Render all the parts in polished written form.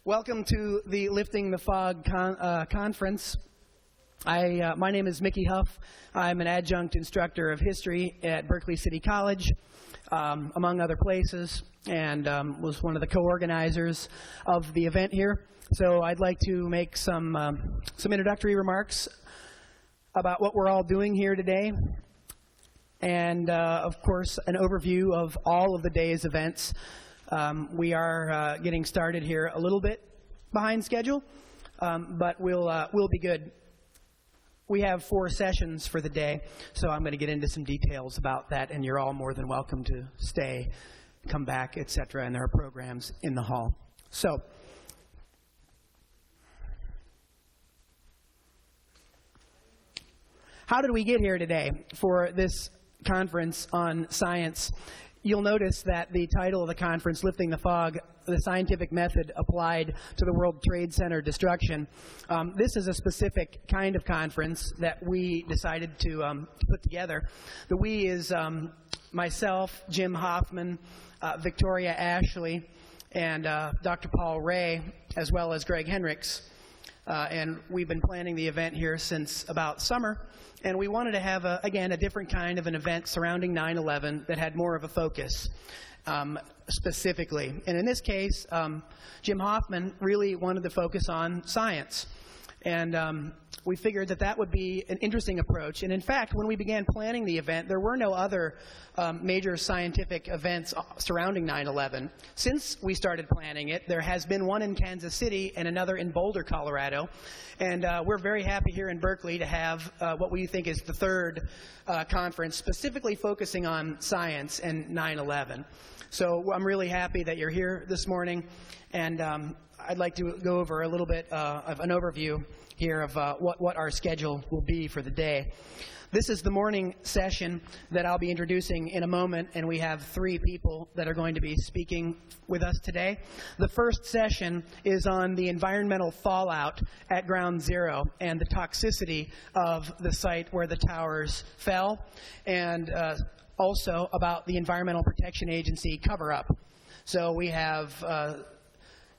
Welcome to the Lifting the Fog conference. My name is Mickey Huff. I'm an adjunct instructor of history at Berkeley City College, among other places, and was one of the co-organizers of the event here. So I'd like to make some introductory remarks about what we're all doing here today, and of course an overview of all of the day's events. We are getting started here a little bit behind schedule, but we'll be good. We have 4 sessions for the day, so I'm going to get into some details about that, and you're all more than welcome to stay, come back, etc., and there are programs in the hall. So, how did we get here today for this conference on science? You'll notice that the title of the conference, Lifting the Fog, the Scientific Method Applied to the World Trade Center Destruction. This is a specific kind of conference that we decided to put together. The we is myself, Jim Hoffman, Victoria Ashley, and Dr. Paul Ray, as well as Greg Henricks. And we've been planning the event here since about summer. And we wanted to have, again, a different kind of an event surrounding 9/11 that had more of a focus specifically. And in this case, Jim Hoffman really wanted to focus on science. And we figured that would be an interesting approach. And in fact, when we began planning the event, there were no other major scientific events surrounding 9/11. Since we started planning it, there has been one in Kansas City and another in Boulder, Colorado. And we're very happy here in Berkeley to have what we think is the third conference specifically focusing on science and 9/11. So I'm really happy that you're here this morning. And I'd like to go over a little bit of an overview here of what our schedule will be for the day. This is the morning session that I'll be introducing in a moment, and we have 3 people that are going to be speaking with us today. The first session is on the environmental fallout at Ground Zero and the toxicity of the site where the towers fell, and also about the Environmental Protection Agency cover-up. So we have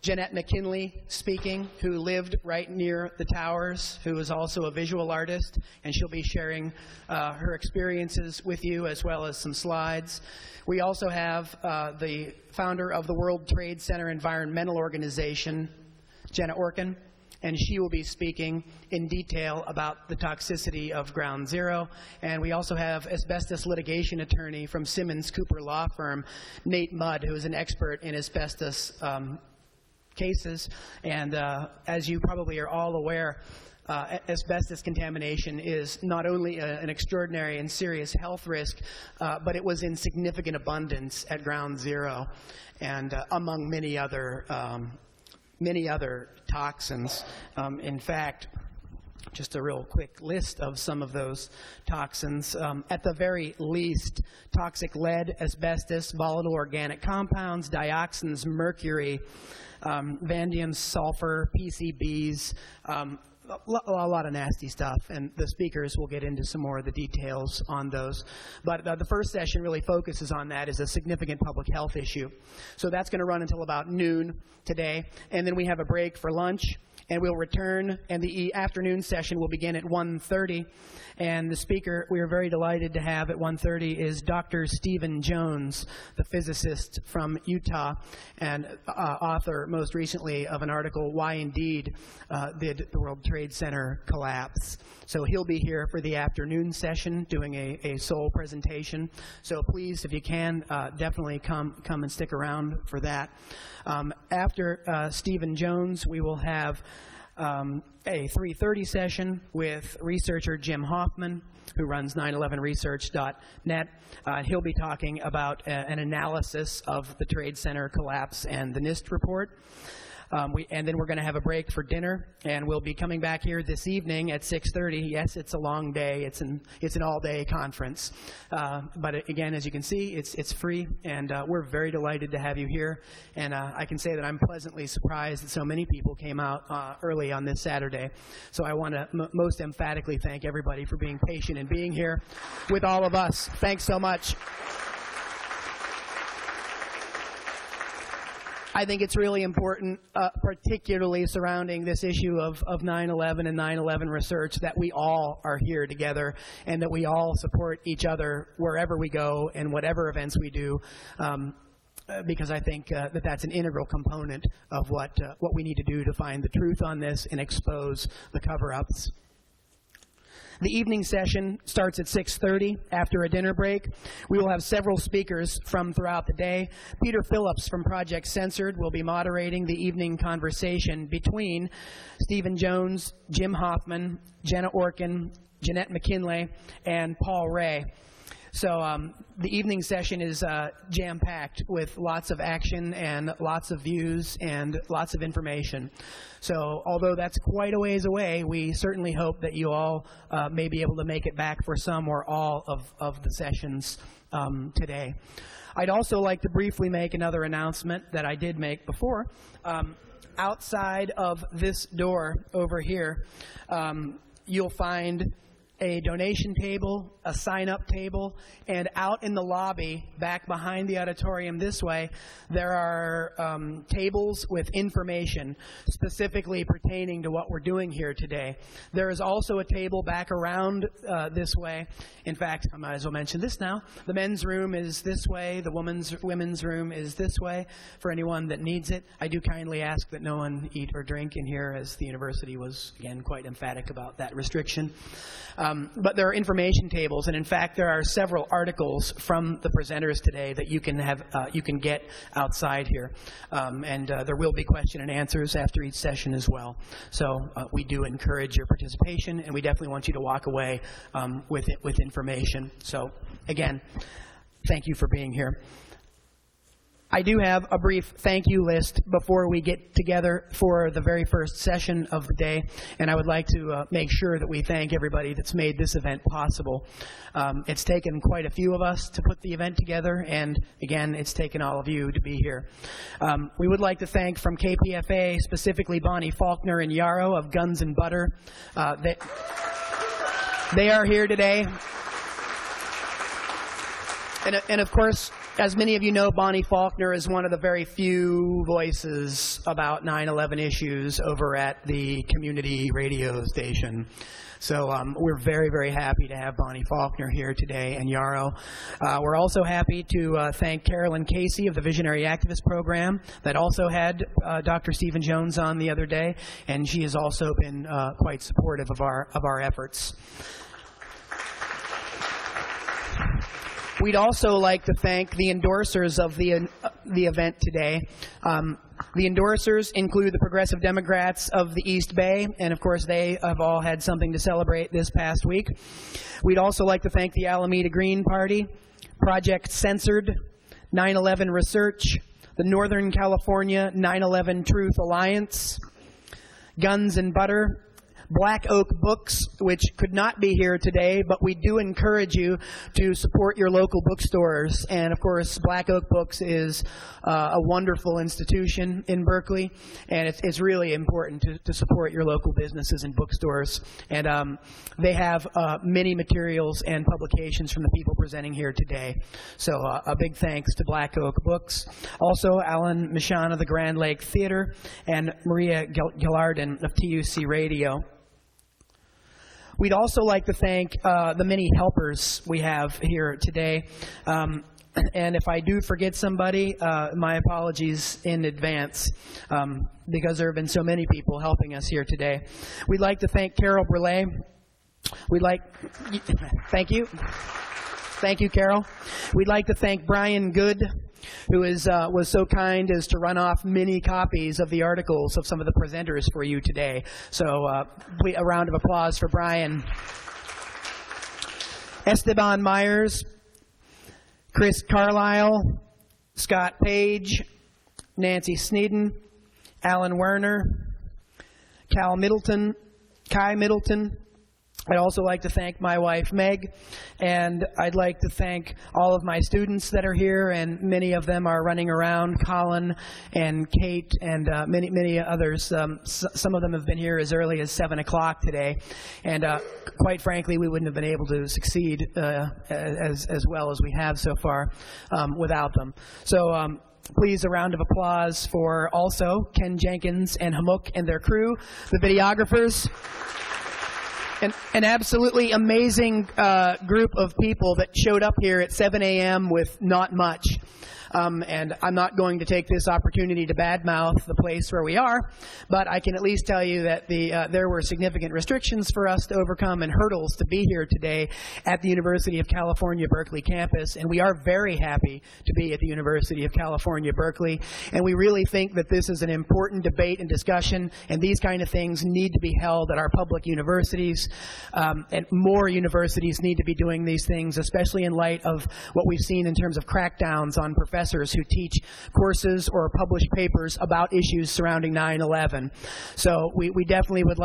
Jeanette McKinley speaking, who lived right near the towers, who is also a visual artist, and she'll be sharing her experiences with you as well as some slides. We also have the founder of the World Trade Center Environmental Organization, Jenna Orkin, and she will be speaking in detail about the toxicity of Ground Zero. And we also have asbestos litigation attorney from Simmons Cooper Law Firm, Nate Mudd, who is an expert in asbestos cases. And as you probably are all aware, asbestos contamination is not only an extraordinary and serious health risk, but it was in significant abundance at Ground Zero, and among many other toxins. In fact, just a real quick list of some of those toxins. At the very least, toxic lead, asbestos, volatile organic compounds, dioxins, mercury, vanadium, sulfur, PCBs, a lot of nasty stuff, and the speakers will get into some more of the details on those. But the first session really focuses on that as a significant public health issue. So that's going to run until about noon today, and then we have a break for lunch, and we'll return, and the afternoon session will begin at 1:30. And the speaker we are very delighted to have at 1:30 is Dr. Stephen Jones, the physicist from Utah, and author most recently of an article, Why Indeed Did the World Trade Center Collapse? So he'll be here for the afternoon session doing a sole presentation. So please, if you can, definitely come and stick around for that. After Stephen Jones, we will have a 3:30 session with researcher Jim Hoffman, who runs 911research.net. He'll be talking about an analysis of the Trade Center collapse and the NIST report. And then we're going to have a break for dinner, and we'll be coming back here this evening at 6:30. Yes, it's a long day. It's an all-day conference. But again, as you can see, it's free, and we're very delighted to have you here. And I can say that I'm pleasantly surprised that so many people came out early on this Saturday. So I want to most emphatically thank everybody for being patient and being here with all of us. Thanks so much. I think it's really important, particularly surrounding this issue of 9/11 and 9/11 research, that we all are here together and that we all support each other wherever we go and whatever events we do, because I think that's an integral component of what we need to do to find the truth on this and expose the cover-ups. The evening session starts at 6:30 after a dinner break. We will have several speakers from throughout the day. Peter Phillips from Project Censored will be moderating the evening conversation between Stephen Jones, Jim Hoffman, Jenna Orkin, Jeanette McKinley, and Paul Ray. So the evening session is jam-packed with lots of action and lots of views and lots of information. So although that's quite a ways away, we certainly hope that you all may be able to make it back for some or all of the sessions today. I'd also like to briefly make another announcement that I did make before. Outside of this door over here, you'll find a donation table, a sign-up table, and out in the lobby, back behind the auditorium this way, there are tables with information specifically pertaining to what we're doing here today. There is also a table back around this way. In fact, I might as well mention this now. The men's room is this way. The women's room is this way for anyone that needs it. I do kindly ask that no one eat or drink in here, as the university was, again, quite emphatic about that restriction. But there are information tables, and in fact, there are several articles from the presenters today that you can get outside here, and there will be question and answers after each session as well. So we do encourage your participation, and we definitely want you to walk away with information. So again, thank you for being here. I do have a brief thank you list before we get together for the very first session of the day, and I would like to make sure that we thank everybody that's made this event possible. It's taken quite a few of us to put the event together, and again, it's taken all of you to be here. We would like to thank from KPFA, specifically Bonnie Faulkner and Yarrow of Guns and Butter. They are here today. And of course, as many of you know, Bonnie Faulkner is one of the very few voices about 9/11 issues over at the community radio station. So we're very, very happy to have Bonnie Faulkner here today, and Yarrow. We're also happy to thank Carolyn Casey of the Visionary Activist Program that also had Dr. Stephen Jones on the other day, and she has also been quite supportive of our efforts. We'd also like to thank the endorsers of the event today. The endorsers include the Progressive Democrats of the East Bay, and of course they have all had something to celebrate this past week. We'd also like to thank the Alameda Green Party, Project Censored, 9/11 Research, the Northern California 9/11 Truth Alliance, Guns and Butter, Black Oak Books, which could not be here today, but we do encourage you to support your local bookstores. And of course, Black Oak Books is a wonderful institution in Berkeley, and it's really important to support your local businesses and bookstores. And they have many materials and publications from the people presenting here today. So a big thanks to Black Oak Books. Also, Alan Michon of the Grand Lake Theater and Maria Gillardin of TUC Radio. We'd also like to thank the many helpers we have here today. And if I do forget somebody, my apologies in advance, because there have been so many people helping us here today. We'd like to thank Carol Brulé. Thank you. Thank you, Carol. We'd like to thank Brian Good, who was so kind as to run off many copies of the articles of some of the presenters for you today. So a round of applause for Brian. Esteban Myers, Chris Carlisle, Scott Page, Nancy Sneeden, Alan Werner, Kai Middleton. I'd also like to thank my wife, Meg, and I'd like to thank all of my students that are here, and many of them are running around, Colin and Kate and many others. Some of them have been here as early as 7 o'clock today, and quite frankly, we wouldn't have been able to succeed as well as we have so far without them. So Please, a round of applause for also Ken Jenkins and Hamuk and their crew, the videographers. An absolutely amazing group of people that showed up here at 7 a.m. with not much. And I'm not going to take this opportunity to badmouth the place where we are, but I can at least tell you that there were significant restrictions for us to overcome and hurdles to be here today at the University of California, Berkeley campus, and we are very happy to be at the University of California, Berkeley, and we really think that this is an important debate and discussion, and these kind of things need to be held at our public universities, and more universities need to be doing these things, especially in light of what we've seen in terms of crackdowns on professors who teach courses or publish papers about issues surrounding 9/11. So we definitely would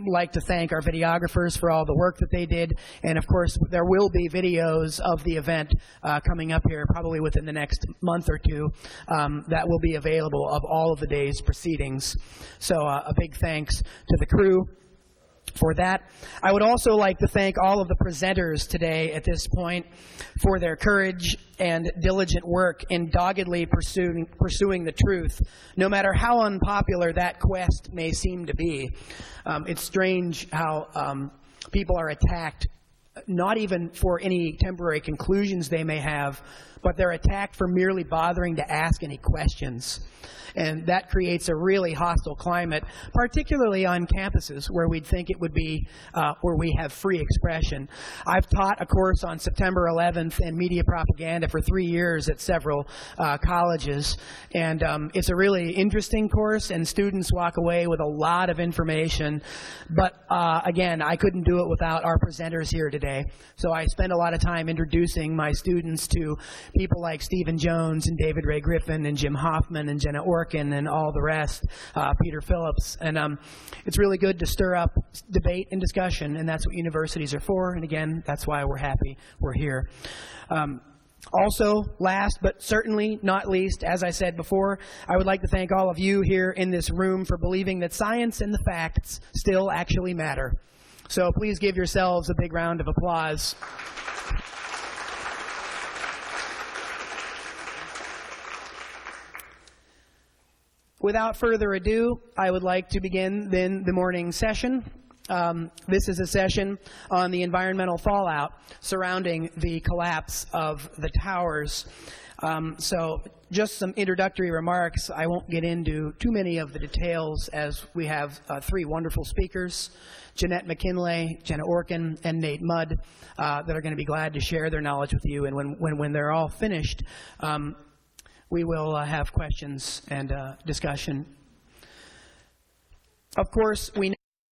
like to thank our videographers for all the work that they did, and of course there will be videos of the event coming up here probably within the next month or two that will be available of all of the day's proceedings. So a big thanks to the crew for that. I would also like to thank all of the presenters today at this point for their courage and diligent work in doggedly pursuing the truth, no matter how unpopular that quest may seem to be. It's strange how people are attacked, not even for any temporary conclusions they may have, but they're attacked for merely bothering to ask any questions. And that creates a really hostile climate, particularly on campuses where we'd think it would be where we have free expression. I've taught a course on September 11th and media propaganda for 3 years at several colleges, and it's a really interesting course, and students walk away with a lot of information. But again, I couldn't do it without our presenters here today. So I spend a lot of time introducing my students to people like Stephen Jones and David Ray Griffin and Jim Hoffman and Jenna Orkin and all the rest, Peter Phillips. And it's really good to stir up debate and discussion, and that's what universities are for. And again, that's why we're happy we're here. Also, last but certainly not least, as I said before, I would like to thank all of you here in this room for believing that science and the facts still actually matter. So please give yourselves a big round of applause. Without further ado, I would like to begin then the morning session. This is a session on the environmental fallout surrounding the collapse of the towers. So just some introductory remarks. I won't get into too many of the details as we have 3 wonderful speakers, Jeanette McKinley, Jenna Orkin, and Nate Mudd, that are going to be glad to share their knowledge with you. And when they're all finished, we will have questions and discussion. Of course, we